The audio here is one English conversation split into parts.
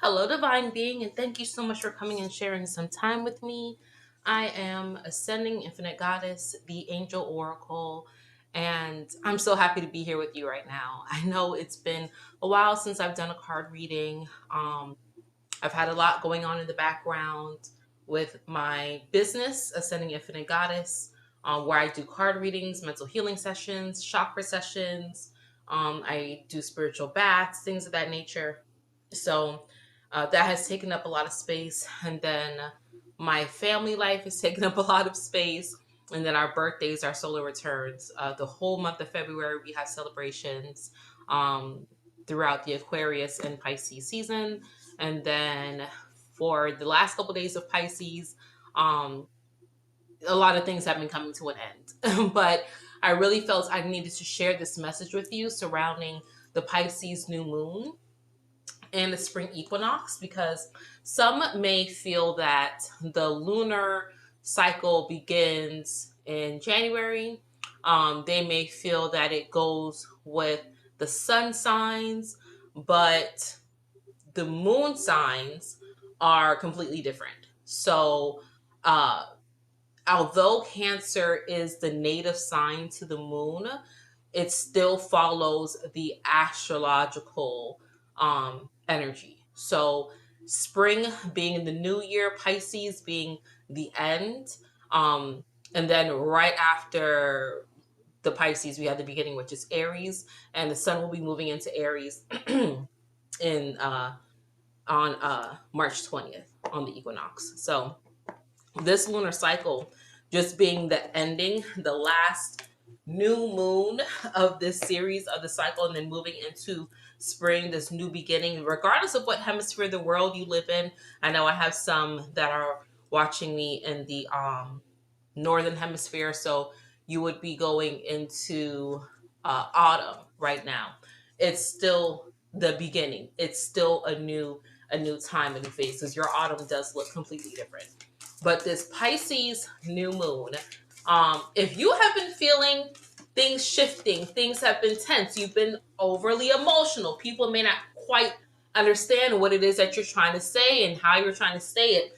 Hello, divine being, and thank you so much for coming and sharing some time with me. I am Ascending Infinite Goddess, the Angel Oracle, and I'm so happy to be here with you right now. I know it's been a while since I've done a card reading. I've had a lot going on in the background with my business, Ascending Infinite Goddess, where I do card readings, mental healing sessions, chakra sessions. I do spiritual baths, things of that nature. So that has taken up a lot of space. And then my family life has taken up a lot of space. And then our birthdays, our solar returns. The whole month of February, we have celebrations throughout the Aquarius and Pisces season. And then for the last couple days of Pisces, um, a lot of things have been coming to an end. But I really felt I needed to share this message with you surrounding the Pisces new moon and the spring equinox, because some may feel that the lunar cycle begins in January. They may feel that it goes with the sun signs, but the moon signs are completely different. So, uh, although Cancer is the native sign to the moon, it still follows the astrological energy. So, spring being the new year, Pisces being the end, um, and then right after the Pisces, we have the beginning, which is Aries, and the sun will be moving into Aries in on March 20th on the equinox. So, this lunar cycle just being the ending, the last new moon of this series of the cycle, and then moving into spring, this new beginning, regardless of what hemisphere of the world you live in. I know I have some that are watching me in the northern hemisphere, so you would be going into autumn right now. It's still the beginning. It's still a new time, a new phase, because your autumn does look completely different. But this Pisces new moon, if you have been feeling things shifting, things have been tense, you've been overly emotional, people may not quite understand what it is that you're trying to say and how you're trying to say it.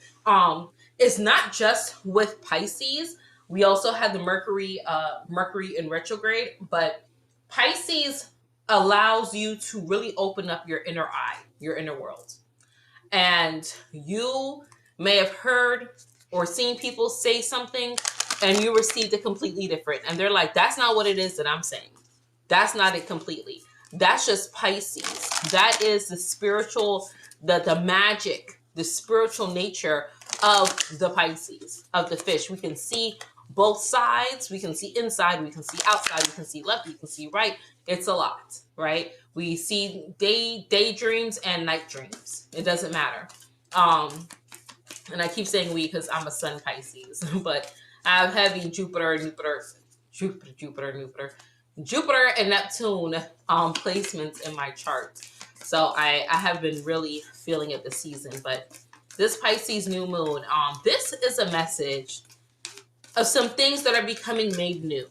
It's not just with Pisces. We also have the Mercury in retrograde, but Pisces allows you to really open up your inner eye, your inner world. And you may have heard or seen people say something and you received it completely different. And they're like, that's not what it is that I'm saying. That's not it completely. That's just Pisces. That is the spiritual, the magic, the spiritual nature of the Pisces, of the fish. We can see both sides. We can see inside, we can see outside, we can see left, we can see right. It's a lot, right? We see daydreams and night dreams. It doesn't matter. Um, and I keep saying we because I'm a sun Pisces, but I have heavy Jupiter and Neptune placements in my chart. So I have been really feeling it this season. But this Pisces new moon, this is a message of some things that are becoming made new.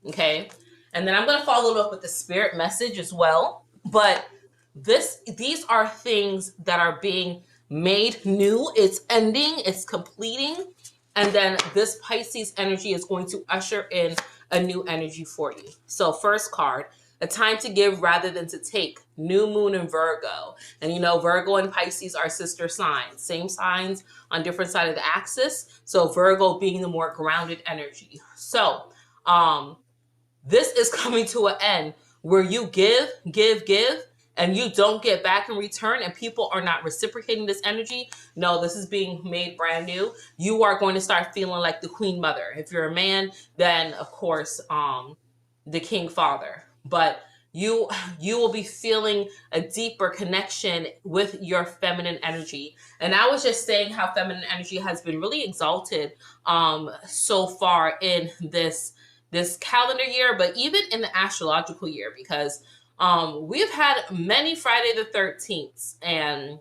Okay. And then I'm going to follow it up with the spirit message as well. But these are things that are being made new. It's ending, it's completing. And then this Pisces energy is going to usher in a new energy for you. So, first card, a time to give rather than to take. New moon in Virgo. And you know, Virgo and Pisces are sister signs, same signs on different side of the axis. So, Virgo being the more grounded energy. So, this is coming to an end where you give, and you don't get back in return, and people are not reciprocating this energy. No, this is being made brand new. You are going to start feeling like the queen mother. If you're a man, then of course, the king father. But you will be feeling a deeper connection with your feminine energy. And I was just saying how feminine energy has been really exalted so far in this calendar year, but even in the astrological year, because we've had many Friday the 13th and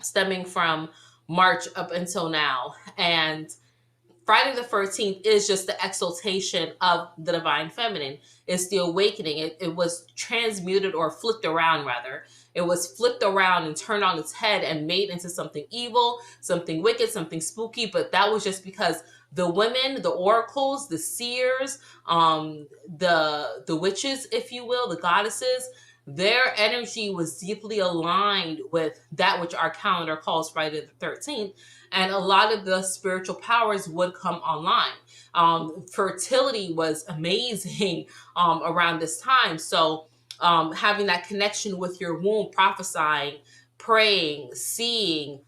stemming from March up until now. And Friday the 13th is just the exaltation of the divine feminine. It's the awakening. It was transmuted, or flipped around rather. It was flipped around and turned on its head and made into something evil, something wicked, something spooky. But that was just because the women, the oracles, the seers, the witches, if you will, the goddesses, their energy was deeply aligned with that which our calendar calls Friday the 13th. And a lot of the spiritual powers would come online. Fertility was amazing around this time. So having that connection with your womb, prophesying, praying, seeing,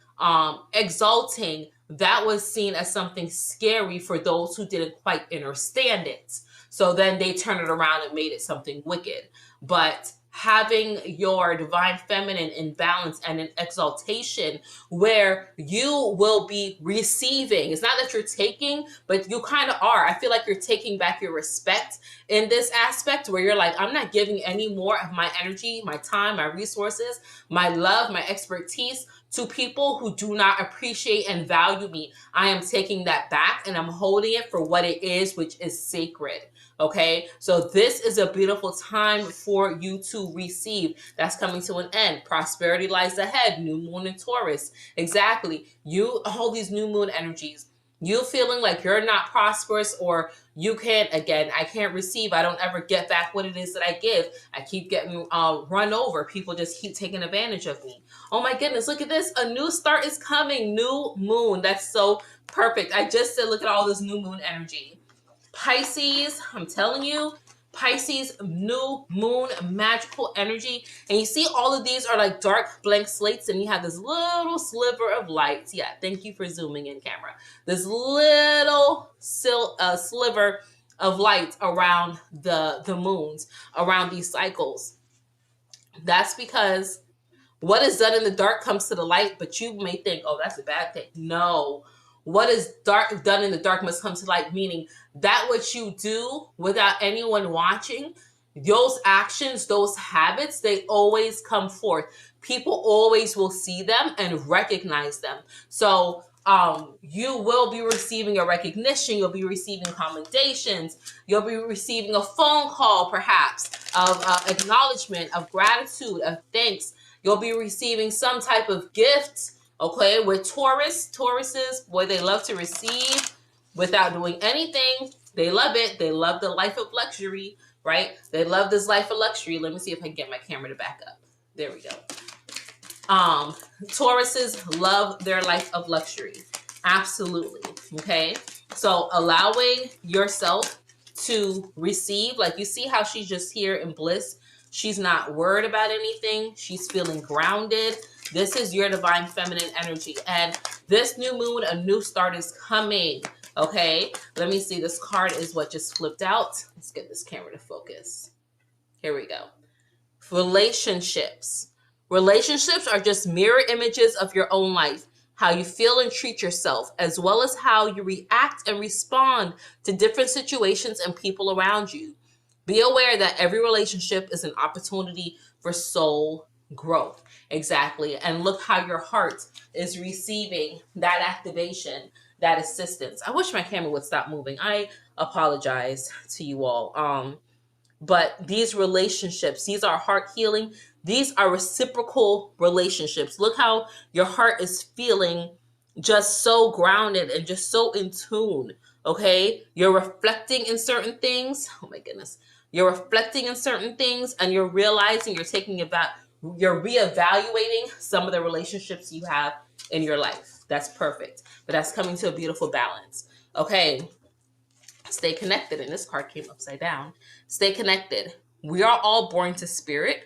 exalting, that was seen as something scary for those who didn't quite understand it. So then they turned it around and made it something wicked. But having your divine feminine in balance and in exaltation, where you will be receiving, it's not that you're taking, but you kind of are. I feel like you're taking back your respect in this aspect, where you're like, I'm not giving any more of my energy, my time, my resources, my love, my expertise to people who do not appreciate and value me. I am taking that back and I'm holding it for what it is, which is sacred. Okay, so this is a beautiful time for you to receive. That's coming to an end. Prosperity lies ahead. New moon in Taurus. Exactly. You hold these new moon energies. You feeling like you're not prosperous, or you can't, again, I can't receive. I don't ever get back what it is that I give. I keep getting run over. People just keep taking advantage of me. Oh my goodness, look at this. A new start is coming. New moon. That's so perfect. I just said, look at all this new moon energy. Pisces, I'm telling you, Pisces, new moon, magical energy. And you see all of these are like dark blank slates, and you have this little sliver of light. Yeah, thank you for zooming in, camera. This little sliver of light around the moons, around these cycles. That's because what is done in the dark comes to the light, but you may think, oh, that's a bad thing. No. What is done in the dark must come to light, meaning that what you do without anyone watching, those actions, those habits, they always come forth. People always will see them and recognize them. So you will be receiving a recognition. You'll be receiving commendations. You'll be receiving a phone call, perhaps, of acknowledgement, of gratitude, of thanks. You'll be receiving some type of gift, okay? With Tauruses, boy, they love to receive without doing anything. They love it. They love the life of luxury, right? They love this life of luxury. Let me see if I can get my camera to back up. There we go. Tauruses love their life of luxury. Absolutely, okay? So allowing yourself to receive, like you see how she's just here in bliss. She's not worried about anything. She's feeling grounded. This is your divine feminine energy. And this new moon, a new start is coming. Okay, let me see. This card is what just flipped out. Let's get this camera to focus. Here we go. Relationships. Relationships are just mirror images of your own life, how you feel and treat yourself, as well as how you react and respond to different situations and people around you. Be aware that every relationship is an opportunity for soul growth. Exactly. And look how your heart is receiving that activation, that assistance. I wish my camera would stop moving. I apologize to you all. But these relationships, these are heart healing. These are reciprocal relationships. Look how your heart is feeling just so grounded and just so in tune. Okay. You're reflecting in certain things. Oh my goodness. You're reflecting in certain things, and you're realizing, you're reevaluating some of the relationships you have in your life. That's perfect. But that's coming to a beautiful balance. Okay. Stay connected. And this card came upside down. Stay connected. We are all born to spirit.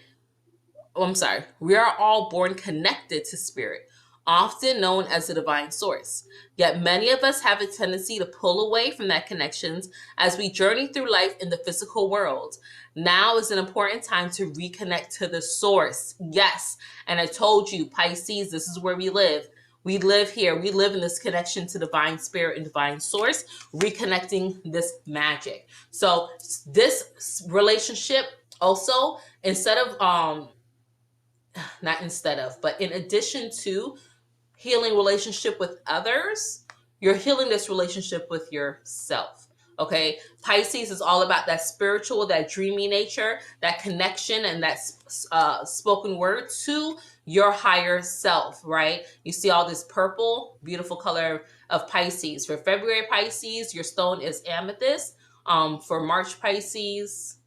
Oh, I'm sorry. We are all born connected to spirit, often known as the divine source. Yet many of us have a tendency to pull away from that connections as we journey through life in the physical world. Now is an important time to reconnect to the source. Yes. And I told you, Pisces, this is where we live. We live here. We live in this connection to divine spirit and divine source, reconnecting this magic. So this relationship also, but in addition to healing relationship with others, You're healing this relationship with yourself. Okay. Pisces is all about that spiritual, that dreamy nature, that connection, and that spoken word to your higher self, right? You see all this purple, beautiful color of Pisces. For February Pisces, your stone is amethyst. For March Pisces,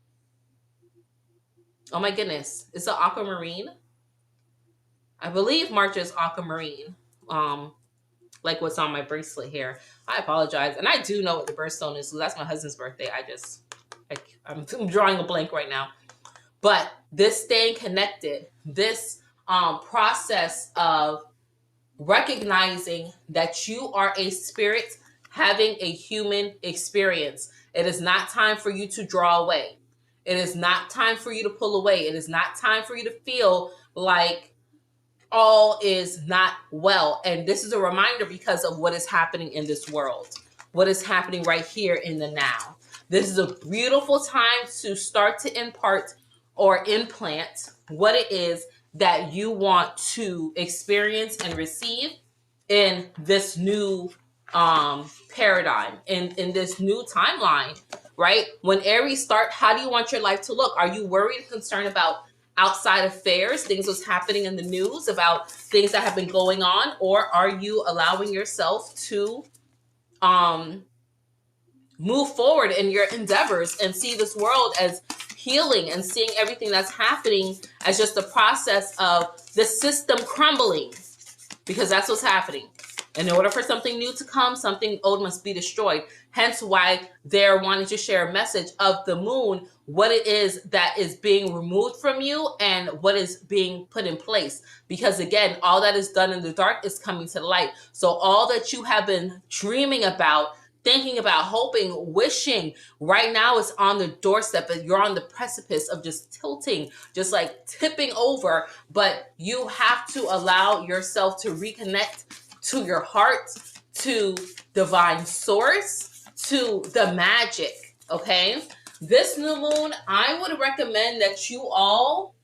oh my goodness, it's an aquamarine. I believe March is aquamarine. Like what's on my bracelet here. I apologize. And I do know what the birthstone is, so that's my husband's birthday. I'm drawing a blank right now. But this staying connected, this process of recognizing that you are a spirit having a human experience. It is not time for you to draw away. It is not time for you to pull away. It is not time for you to feel like all is not well. And this is a reminder because of what is happening in this world, what is happening right here in the now. This is a beautiful time to start to impart or implant what it is that you want to experience and receive in this new paradigm, in this new timeline, right? When Aries start, how do you want your life to look? Are you worried and concerned about outside affairs, things that's happening in the news, about things that have been going on? Or are you allowing yourself to move forward in your endeavors and see this world as healing and seeing everything that's happening as just a process of the system crumbling? Because that's what's happening. In order for something new to come, something old must be destroyed. Hence why they're wanting to share a message of the moon, what it is that is being removed from you and what is being put in place. Because again, all that is done in the dark is coming to the light. So all that you have been dreaming about, thinking about, hoping, wishing, right now is on the doorstep, and you're on the precipice of just tilting, just like tipping over. But you have to allow yourself to reconnect to your heart, to divine source, to the magic. Okay, this new moon, I would recommend that you all,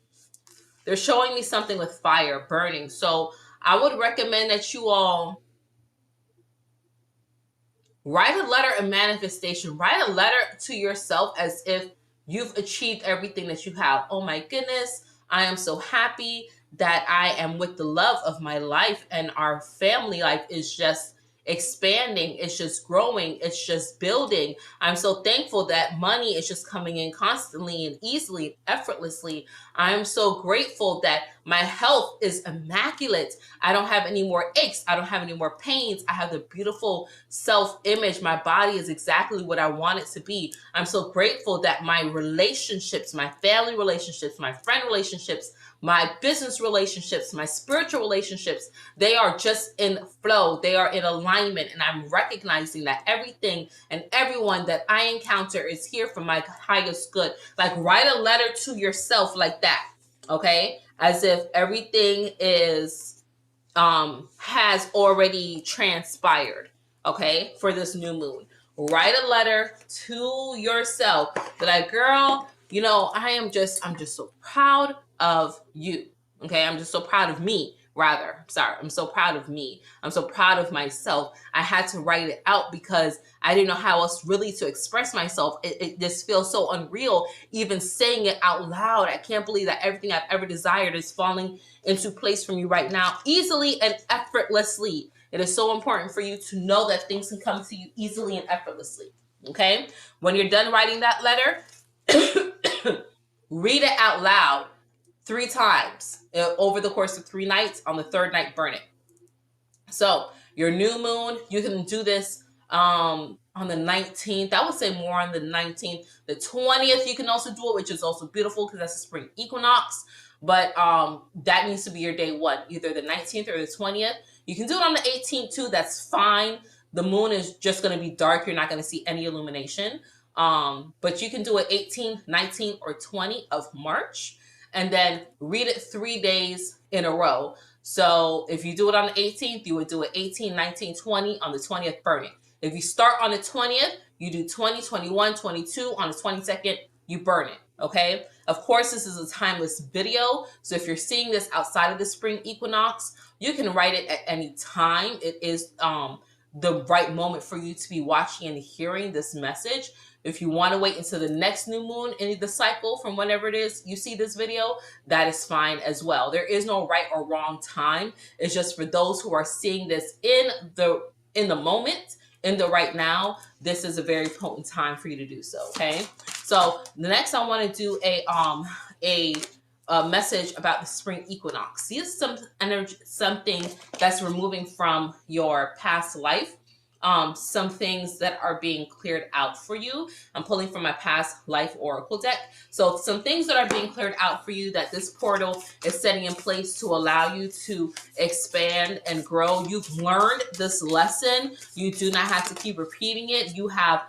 they're showing me something with fire burning, so I would recommend that you all write a letter of manifestation. Write a letter to yourself as if you've achieved everything that you have. Oh my goodness, I am so happy that I am with the love of my life, and our family life is just expanding. It's just growing. It's just building. I'm so thankful that money is just coming in constantly and easily, effortlessly. I'm so grateful that my health is immaculate. I don't have any more aches. I don't have any more pains. I have the beautiful self-image. My body is exactly what I want it to be. I'm so grateful that my relationships, my family relationships, my friend relationships, my business relationships, my spiritual relationships, they are just in flow. They are in alignment. And I'm recognizing that everything and everyone that I encounter is here for my highest good. Like, write a letter to yourself like that. Okay? As if everything is has already transpired, okay, for this new moon. Write a letter to yourself. Be like, girl, you know, I'm just so proud of you. Okay, I'm just so proud of me, rather. Sorry, I'm so proud of me. I'm so proud of myself. I had to write it out because I didn't know how else really to express myself. It just feels so unreal even saying it out loud. I can't believe that everything I've ever desired is falling into place for me right now, easily and effortlessly. It is so important for you to know that things can come to you easily and effortlessly. Okay? When you're done writing that letter, read it out loud 3 times over the course of 3 nights. On the 3rd night, burn it. So your new moon, you can do this on the 19th. I would say more on the 19th. The 20th, you can also do it, which is also beautiful because that's the spring equinox. But that needs to be your day 1, either the 19th or the 20th. You can do it on the 18th too. That's fine. The moon is just going to be dark. You're not going to see any illumination. But you can do it 18th, 19th, or 20th of March. And then read it 3 days in a row. So if you do it on the 18th, you would do it 18, 19, 20. On the 20th, burn it. If you start on the 20th, you do 20, 21, 22. On the 22nd, you burn it. Okay? Of course, this is a timeless video. So if you're seeing this outside of the spring equinox, you can write it at any time. It is the right moment for you to be watching and hearing this message. If you want to wait until the next new moon in the cycle from whenever it is you see this video, that is fine as well. There is no right or wrong time. It's just for those who are seeing this in the moment, in the right now, this is a very potent time for you to do so. Okay. So the next I want to do a message about the spring equinox. See, it's some energy, something that's removing from your past life. Some things that are being cleared out for you. I'm pulling from my past life oracle deck. So some things that are being cleared out for you that this portal is setting in place to allow you to expand and grow. You've learned this lesson. You do not have to keep repeating it. You have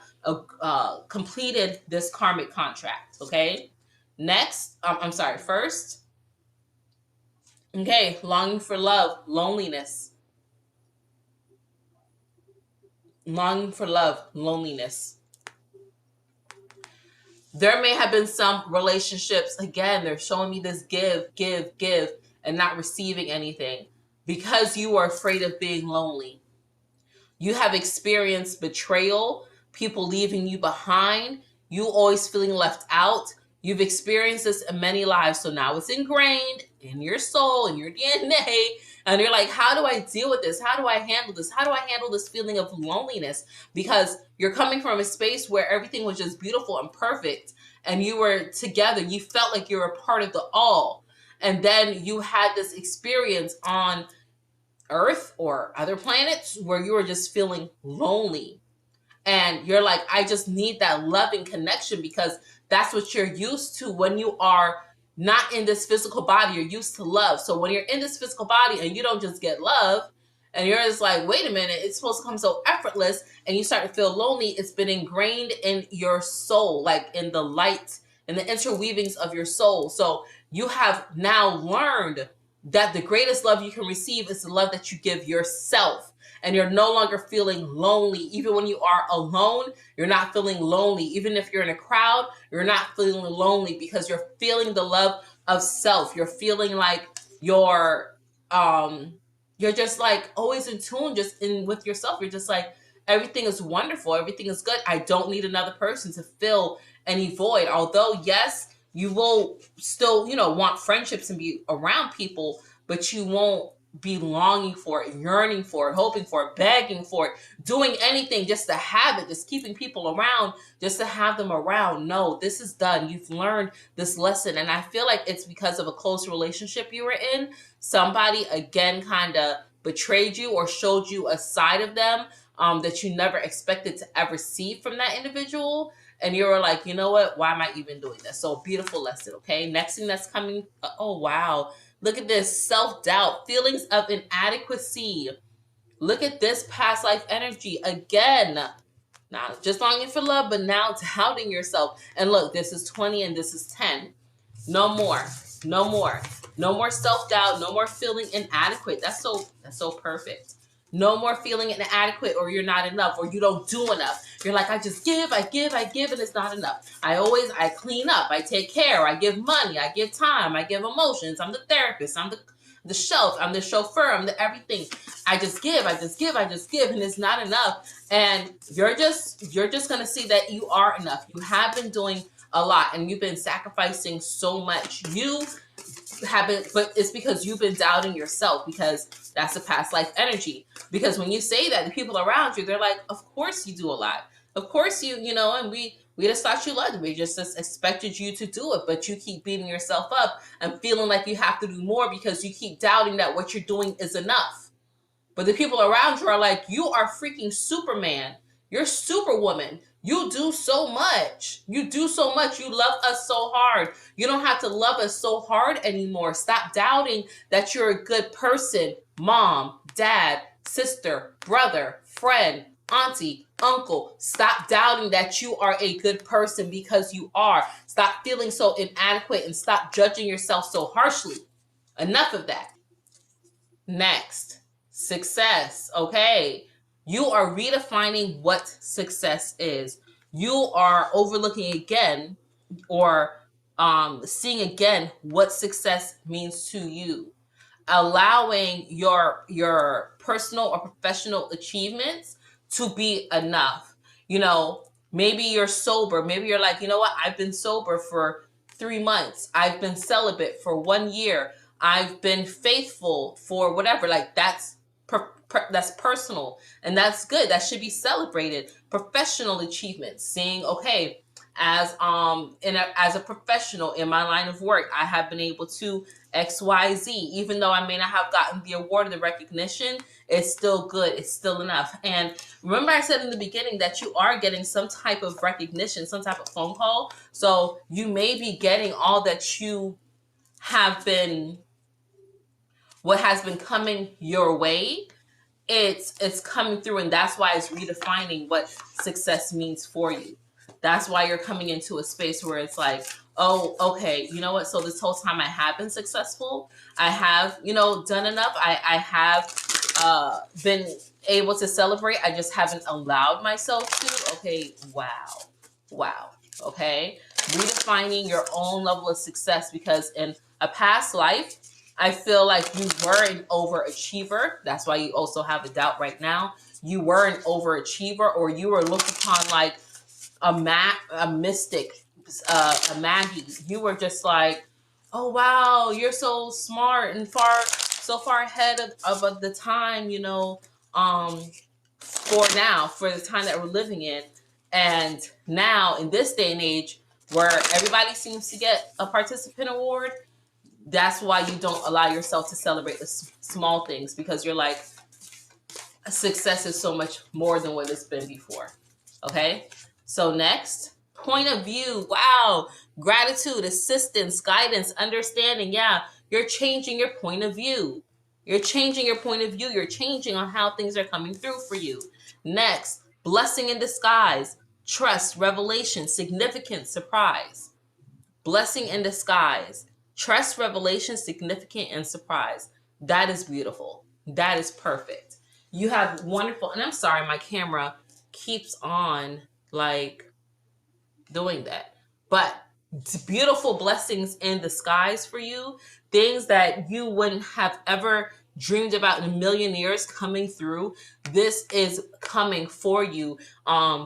completed this karmic contract. Okay. Next, first. Okay, longing for love, loneliness. Longing for love, loneliness. There may have been some relationships, again, they're showing me this give, and not receiving anything because you are afraid of being lonely. You have experienced betrayal, people leaving you behind, you always feeling left out. You've experienced this in many lives, so now it's ingrained in your soul, in your DNA, and you're like, how do I deal with this? How do I handle this? How do I handle this feeling of loneliness? Because you're coming from a space where everything was just beautiful and perfect, and you were together. You felt like you were a part of the all. And then you had this experience on Earth or other planets where you were just feeling lonely. And you're like, I just need that loving connection because that's what you're used to when you are not in this physical body. You're used to love. So when you're in this physical body and you don't just get love, and you're just like, wait a minute, it's supposed to come so effortless, and you start to feel lonely, it's been ingrained in your soul, like in the light, in the interweavings of your soul. So you have now learned that the greatest love you can receive is the love that you give yourself. And you're no longer feeling lonely. Even when you are alone, you're not feeling lonely. Even if you're in a crowd, you're not feeling lonely because you're feeling the love of self. You're feeling like you're just like always in tune, just in with yourself. You're just like, everything is wonderful. Everything is good. I don't need another person to fill any void. Although, yes, you will still, want friendships and be around people, but you won't be longing for it, yearning for it, hoping for it, begging for it, doing anything just to have it, just keeping people around, just to have them around. No, this is done. You've learned this lesson. And I feel like it's because of a close relationship you were in. Somebody, again, kind of betrayed you or showed you a side of them that you never expected to ever see from that individual. And you were like, you know what? Why am I even doing this? So beautiful lesson, okay? Next thing that's coming. Oh, wow. Look at this, self-doubt, feelings of inadequacy. Look at this past life energy again. Not just longing for love, but now doubting yourself. And look, this is 20 and this is 10. No more. No more. No more self-doubt. No more feeling inadequate. That's so perfect. No more feeling inadequate or you're not enough or you don't do enough. You're like, I just give, I give, I give, and it's not enough. I clean up, I take care, I give money, I give time, I give emotions. I'm the therapist, I'm the shelf, I'm the chauffeur, I'm the everything. I just give, I just give, I just give, and it's not enough. And you're just gonna see that you are enough. You have been doing a lot and you've been sacrificing so much. You haven't, but it's because you've been doubting yourself, because that's a past life energy. Because when you say that, the people around you, they're like, of course you do a lot. Of course and we just thought you loved it. We just expected you to do it, but you keep beating yourself up and feeling like you have to do more because you keep doubting that what you're doing is enough. But the people around you are like, you are freaking Superman. You're Superwoman. You do so much. You do so much. You love us so hard. You don't have to love us so hard anymore. Stop doubting that you're a good person. Mom, dad, sister, brother, friend, auntie, uncle. Stop doubting that you are a good person, because you are. Stop feeling so inadequate and stop judging yourself so harshly. Enough of that. Next, success. Okay. You are redefining what success is. You are overlooking again, or seeing again what success means to you. Allowing your personal or professional achievements to be enough. You know, maybe you're sober. Maybe you're like, you know what? I've been sober for 3 months. I've been celibate for 1 year. I've been faithful for whatever. Like that's personal, and that's good. That should be celebrated. Professional achievements, seeing, okay, as a professional in my line of work, I have been able to XYZ. Even though I may not have gotten the award or the recognition, it's still good. It's still enough. And remember, I said in the beginning that you are getting some type of recognition, some type of phone call. So you may be getting all that you have been, what has been coming your way. It's coming through, and that's why it's redefining what success means for you. That's why you're coming into a space where it's like, oh, okay, you know what? So this whole time I have been successful. I have, done enough. I have been able to celebrate. I just haven't allowed myself to. Okay, wow. Okay, redefining your own level of success, because in a past life, I feel like you were an overachiever. That's why you also have a doubt right now. You were an overachiever, or you were looked upon like a mystic, a Maggie. You were just like, oh wow, you're so smart and so far ahead of the time, for the time that we're living in. And now in this day and age where everybody seems to get a participant award, that's why you don't allow yourself to celebrate the small things, because you're like, success is so much more than what it's been before. Okay, so next, point of view. Wow, gratitude, assistance, guidance, understanding. Yeah, you're changing your point of view. You're changing your point of view. You're changing on how things are coming through for you. Next, blessing in disguise, trust, revelation, significant, surprise. Blessing in disguise, trust, revelation, significant, and surprise. That is beautiful. That is perfect. You have wonderful, and I'm sorry, my camera keeps on like doing that. But it's beautiful blessings in disguise for you. Things that you wouldn't have ever dreamed about in a million years coming through. This is coming for you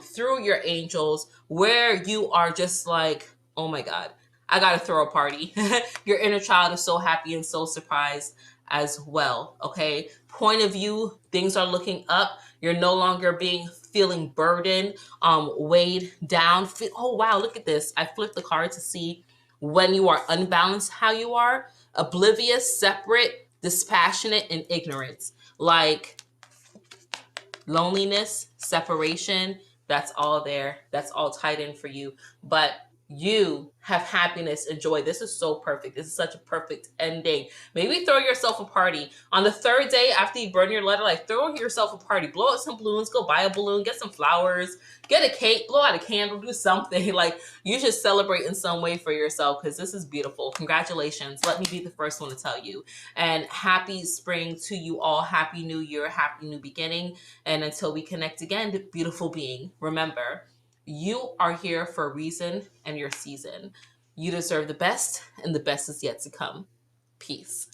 through your angels, where you are just like, oh my God, I gotta throw a party. Your inner child is so happy and so surprised as well. Okay. Point of view, things are looking up. You're no longer feeling burdened, weighed down. Oh wow, look at this. I flipped the card to see when you are unbalanced, how you are oblivious, separate, dispassionate, and ignorance. Like loneliness, separation, that's all there. That's all tied in for you. But you have happiness and joy. This is so perfect. This is such a perfect ending. Maybe throw yourself a party. On the third day after you burn your letter, like throw yourself a party. Blow out some balloons, go buy a balloon, get some flowers, get a cake, blow out a candle, do something. Like you should celebrate in some way for yourself, because this is beautiful. Congratulations. Let me be the first one to tell you. And happy spring to you all. Happy New Year. Happy new beginning. And until we connect again, beautiful being, remember, you are here for a reason and your season. You deserve the best, and the best is yet to come. Peace.